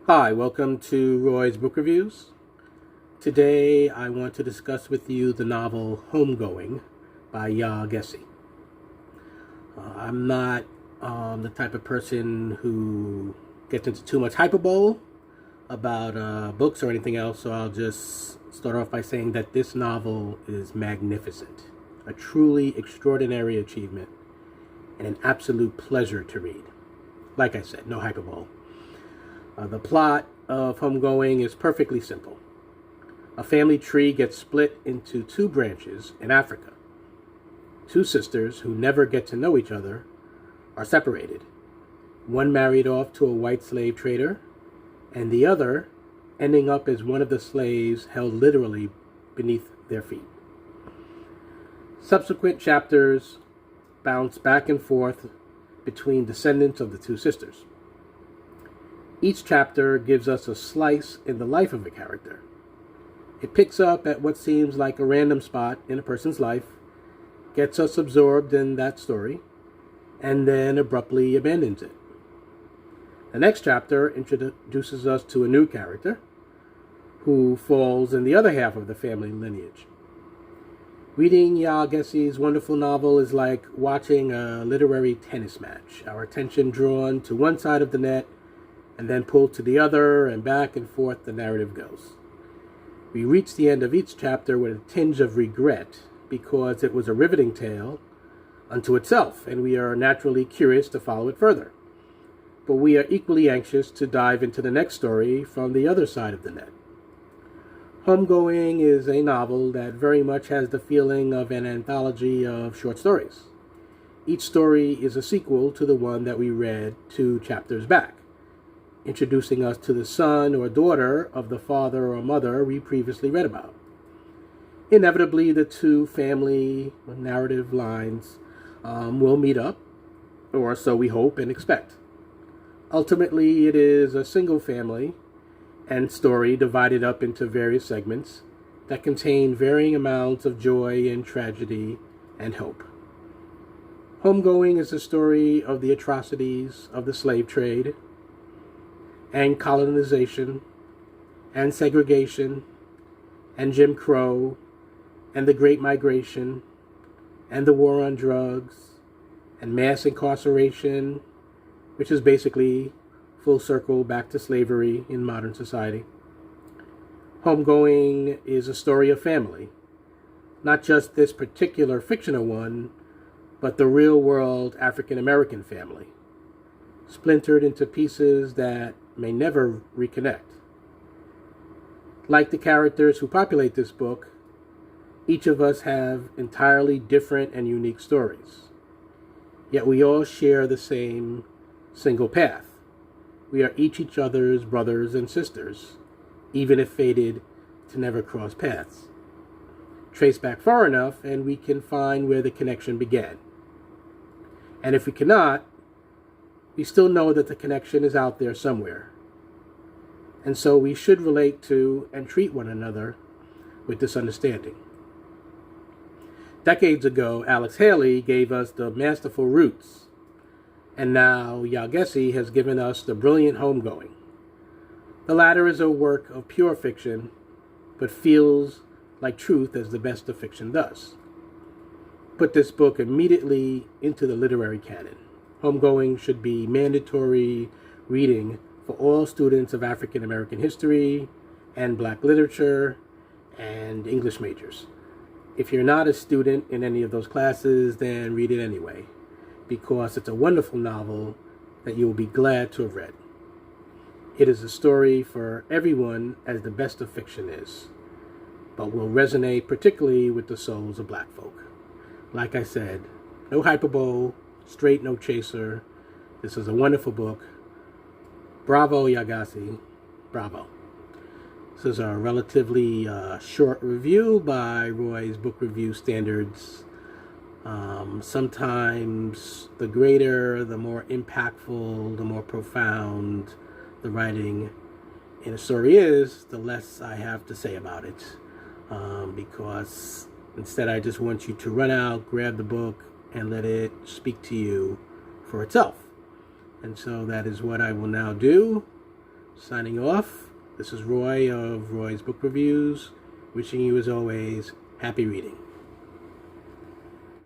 Hi, welcome to Roy's Book Reviews. Today I want to discuss with you the novel Homegoing by Yaa Gyasi. I'm not the type of person who gets into too much hyperbole about books or anything else, so I'll just start off by saying that this novel is magnificent, a truly extraordinary achievement, and an absolute pleasure to read. Like I said, no hyperbole. The plot of Homegoing is perfectly simple. A family tree gets split into two branches in Africa. Two sisters who never get to know each other are separated. One married off to a white slave trader, and the other ending up as one of the slaves held literally beneath their feet. Subsequent chapters bounce back and forth between descendants of the two sisters. Each chapter gives us a slice in the life of a character. It picks up at what seems like a random spot in a person's life, gets us absorbed in that story, and then abruptly abandons it. The next chapter introduces us to a new character who falls in the other half of the family lineage. Reading Yaa Gyasi's wonderful novel is like watching a literary tennis match. Our attention drawn to one side of the net and then pulled to the other, and back and forth the narrative goes. We reach the end of each chapter with a tinge of regret because it was a riveting tale unto itself, and we are naturally curious to follow it further. But we are equally anxious to dive into the next story from the other side of the net. Homegoing is a novel that very much has the feeling of an anthology of short stories. Each story is a sequel to the one that we read 2 chapters back, introducing us to the son or daughter of the father or mother we previously read about. Inevitably, the two family narrative lines will meet up, or so we hope and expect. Ultimately, it is a single family and story divided up into various segments that contain varying amounts of joy and tragedy and hope. Homegoing is a story of the atrocities of the slave trade, and colonization, and segregation, and Jim Crow, and the Great Migration, and the war on drugs, and mass incarceration, which is basically full circle back to slavery in modern society. Homegoing is a story of family, not just this particular fictional one, but the real-world African-American family, splintered into pieces that may never reconnect. Like the characters who populate this book, each of us have entirely different and unique stories. Yet we all share the same single path. We are each other's brothers and sisters, even if fated to never cross paths. Trace back far enough and we can find where the connection began. And if we cannot, we still know that the connection is out there somewhere. And so we should relate to and treat one another with this understanding. Decades ago, Alex Haley gave us the masterful Roots, and now Yaa Gyasi has given us the brilliant Homegoing. The latter is a work of pure fiction, but feels like truth as the best of fiction does. Put this book immediately into the literary canon. Homegoing should be mandatory reading for all students of African American history and Black literature and English majors. If you're not a student in any of those classes, then read it anyway, because it's a wonderful novel that you will be glad to have read. It is a story for everyone, as the best of fiction is, but will resonate particularly with the souls of Black folk. Like I said, no hyperbole, straight no chaser. This is a wonderful book. Bravo, Yaa Gyasi. Bravo. This is a relatively short review by Roy's Book Review Standards. Sometimes the greater, the more impactful, the more profound the writing in a story is, the less I have to say about it. Because instead I just want you to run out, grab the book, and let it speak to you for itself. And so that is what I will now do Signing off, this is Roy of Roy's Book Reviews, wishing you as always happy reading.